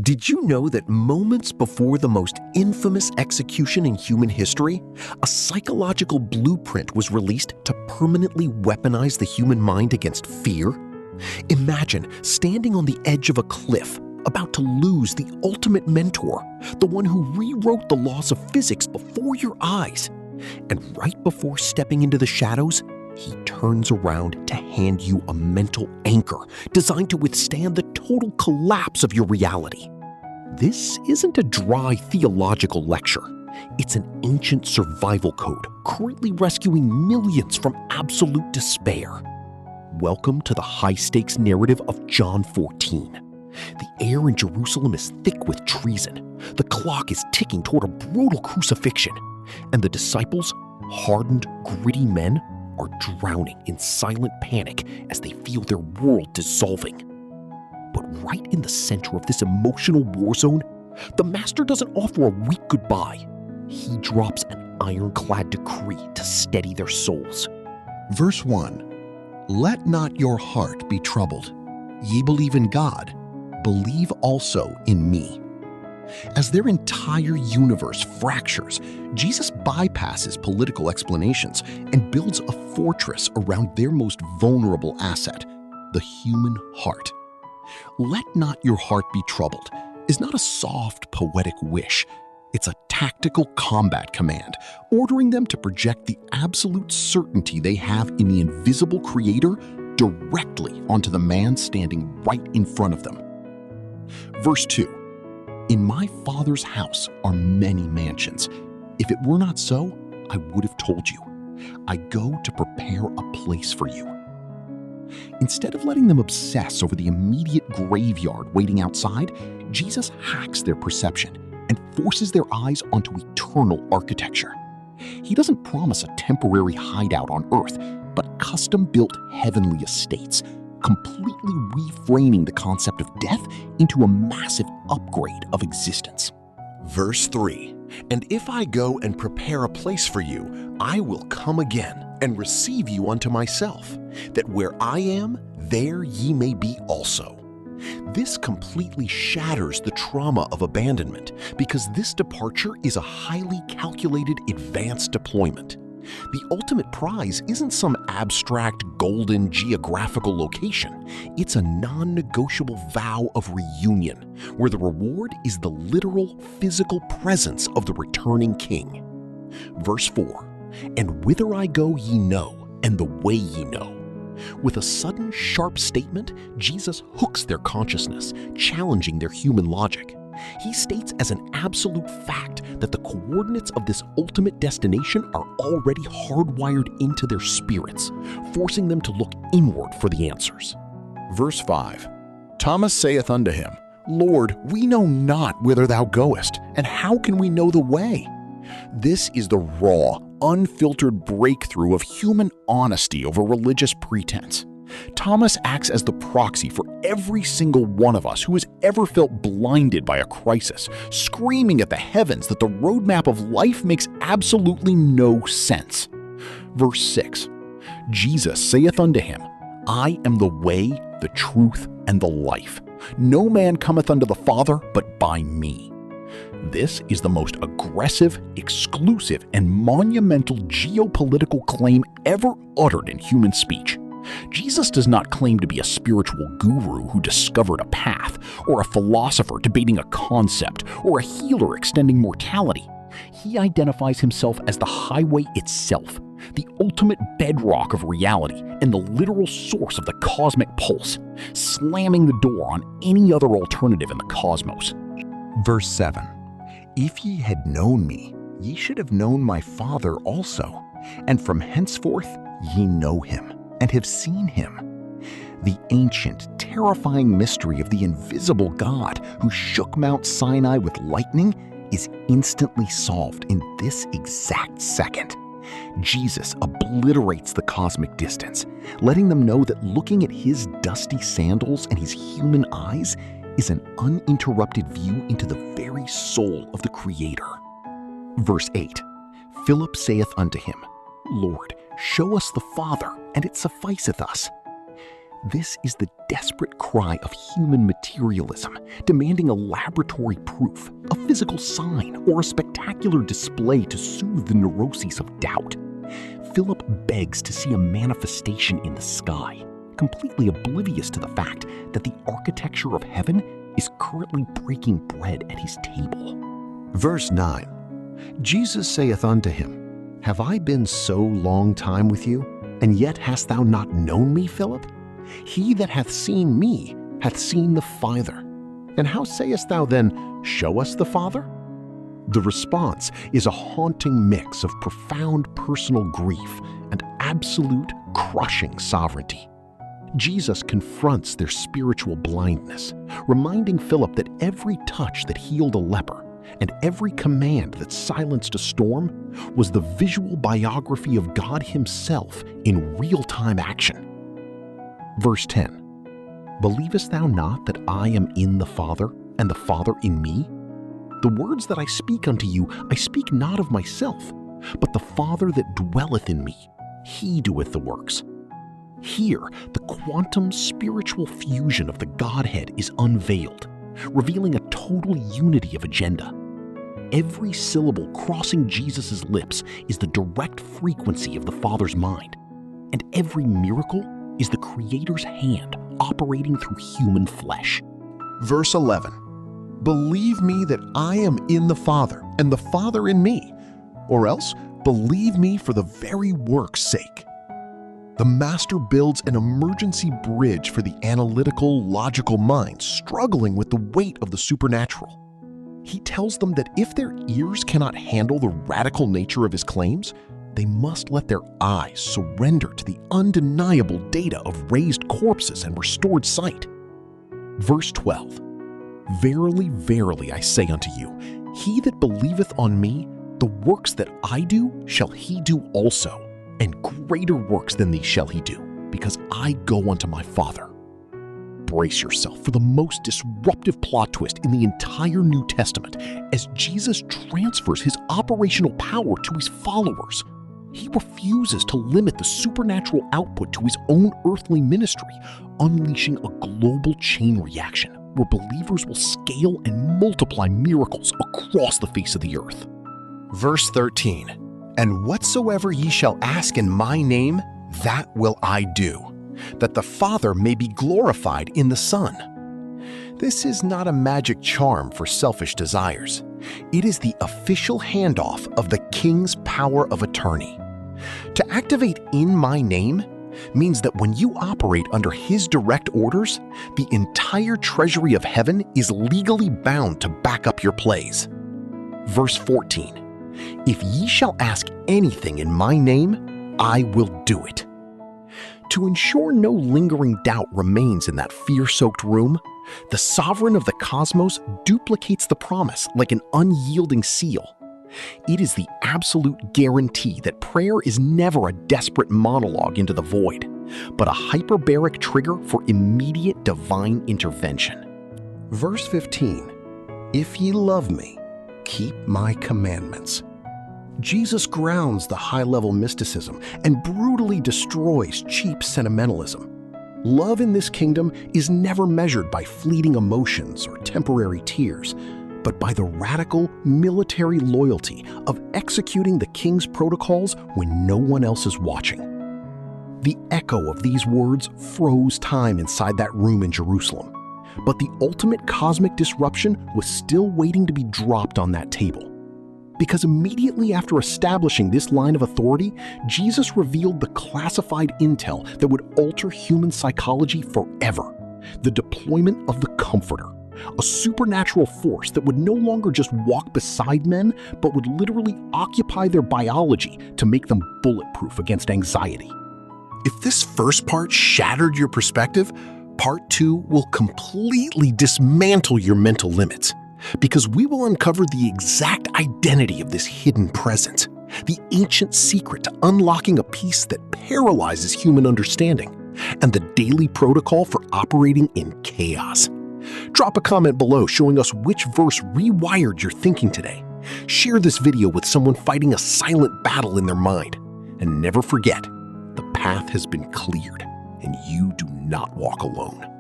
Did you know that moments before the most infamous execution in human history, a psychological blueprint was released to permanently weaponize the human mind against fear? Imagine standing on the edge of a cliff, about to lose the ultimate mentor, the one who rewrote the laws of physics before your eyes. And right before stepping into the shadows, he turns around to hand you a mental anchor designed to withstand the total collapse of your reality. This isn't a dry theological lecture. It's an ancient survival code currently rescuing millions from absolute despair. Welcome to the high-stakes narrative of John 14. The air in Jerusalem is thick with treason. The clock is ticking toward a brutal crucifixion. And the disciples, hardened, gritty men, are drowning in silent panic as they feel their world dissolving. But right in the center of this emotional war zone, the Master doesn't offer a weak goodbye. He drops an ironclad decree to steady their souls. Verse 1, "Let not your heart be troubled. Ye believe in God, believe also in me." As their entire universe fractures, Jesus bypasses political explanations and builds a fortress around their most vulnerable asset, the human heart. "Let not your heart be troubled" is not a soft, poetic wish. It's a tactical combat command, ordering them to project the absolute certainty they have in the invisible Creator directly onto the man standing right in front of them. Verse 2, "In my Father's house are many mansions. If it were not so, I would have told you. I go to prepare a place for you." Instead of letting them obsess over the immediate graveyard waiting outside, Jesus hacks their perception and forces their eyes onto eternal architecture. He doesn't promise a temporary hideout on earth, but custom-built heavenly estates, completely reframing the concept of death into a massive upgrade of existence. Verse 3, "And if I go and prepare a place for you, I will come again and receive you unto myself, that where I am, there ye may be also." This completely shatters the trauma of abandonment because this departure is a highly calculated advanced deployment. The ultimate prize isn't some abstract golden geographical location. It's a non-negotiable vow of reunion, where the reward is the literal physical presence of the returning king. Verse 4, "And whither I go ye know, and the way ye know." With a sudden, sharp statement, Jesus hooks their consciousness, challenging their human logic. He states as an absolute fact that the coordinates of this ultimate destination are already hardwired into their spirits, forcing them to look inward for the answers. Verse 5, "Thomas saith unto him, Lord, we know not whither thou goest, and how can we know the way?" This is the raw, unfiltered breakthrough of human honesty over religious pretense. Thomas acts as the proxy for every single one of us who has ever felt blinded by a crisis, screaming at the heavens that the roadmap of life makes absolutely no sense. Verse 6, "Jesus saith unto him, I am the way, the truth, and the life. No man cometh unto the Father but by me." This is the most aggressive, exclusive, and monumental geopolitical claim ever uttered in human speech. Jesus does not claim to be a spiritual guru who discovered a path, or a philosopher debating a concept, or a healer extending mortality. He identifies himself as the highway itself, the ultimate bedrock of reality and the literal source of the cosmic pulse, slamming the door on any other alternative in the cosmos. Verse 7, "If ye had known me, ye should have known my Father also, and from henceforth ye know him, and have seen him." The ancient, terrifying mystery of the invisible God who shook Mount Sinai with lightning is instantly solved in this exact second. Jesus obliterates the cosmic distance, letting them know that looking at his dusty sandals and his human eyes is an uninterrupted view into the very soul of the Creator. Verse 8, "Philip saith unto him, Lord, show us the Father, and it sufficeth us." This is the desperate cry of human materialism, demanding a laboratory proof, a physical sign, or a spectacular display to soothe the neuroses of doubt. Philip begs to see a manifestation in the sky, completely oblivious to the fact that the architecture of heaven is currently breaking bread at his table. Verse 9. Jesus saith unto him, Have I been so long time with you, and yet hast thou not known me, Philip? He that hath seen me hath seen the Father. And how sayest thou then, Show us the Father? The response is a haunting mix of profound personal grief and absolute crushing sovereignty. Jesus confronts their spiritual blindness, reminding Philip that every touch that healed a leper and every command that silenced a storm was the visual biography of God Himself in real-time action. Verse 10. Believest thou not that I am in the Father, and the Father in me? The words that I speak unto you, I speak not of myself, but the Father that dwelleth in me, He doeth the works. Here, the quantum spiritual fusion of the Godhead is unveiled, revealing a total unity of agenda. Every syllable crossing Jesus' lips is the direct frequency of the Father's mind, and every miracle is the Creator's hand operating through human flesh. Verse 11. Believe me that I am in the Father, and the Father in me, or else believe me for the very work's sake. The Master builds an emergency bridge for the analytical, logical mind struggling with the weight of the supernatural. He tells them that if their ears cannot handle the radical nature of his claims, they must let their eyes surrender to the undeniable data of raised corpses and restored sight. Verse 12. Verily, verily, I say unto you, he that believeth on me, the works that I do shall he do also, and greater works than these shall he do, because I go unto my Father. Brace yourself for the most disruptive plot twist in the entire New Testament as Jesus transfers his operational power to his followers. He refuses to limit the supernatural output to his own earthly ministry, unleashing a global chain reaction where believers will scale and multiply miracles across the face of the earth. Verse 13. And whatsoever ye shall ask in my name, that will I do, that the Father may be glorified in the Son. This is not a magic charm for selfish desires. It is the official handoff of the King's power of attorney. To activate in my name means that when you operate under his direct orders, the entire treasury of heaven is legally bound to back up your plays. Verse 14. If ye shall ask anything in my name, I will do it. To ensure no lingering doubt remains in that fear-soaked room, the sovereign of the cosmos duplicates the promise like an unyielding seal. It is the absolute guarantee that prayer is never a desperate monologue into the void, but a hyperbaric trigger for immediate divine intervention. Verse 15. If ye love me, keep my commandments. Jesus grounds the high-level mysticism and brutally destroys cheap sentimentalism. Love in this kingdom is never measured by fleeting emotions or temporary tears, but by the radical military loyalty of executing the king's protocols when no one else is watching. The echo of these words froze time inside that room in Jerusalem, but the ultimate cosmic disruption was still waiting to be dropped on that table. Because immediately after establishing this line of authority, Jesus revealed the classified intel that would alter human psychology forever: the deployment of the Comforter, a supernatural force that would no longer just walk beside men, but would literally occupy their biology to make them bulletproof against anxiety. If this first part shattered your perspective, part 2 will completely dismantle your mental limits, because we will uncover the exact identity of this hidden presence, the ancient secret to unlocking a peace that paralyzes human understanding, and the daily protocol for operating in chaos. Drop a comment below showing us which verse rewired your thinking today. Share this video with someone fighting a silent battle in their mind. And never forget, the path has been cleared. and you do not walk alone.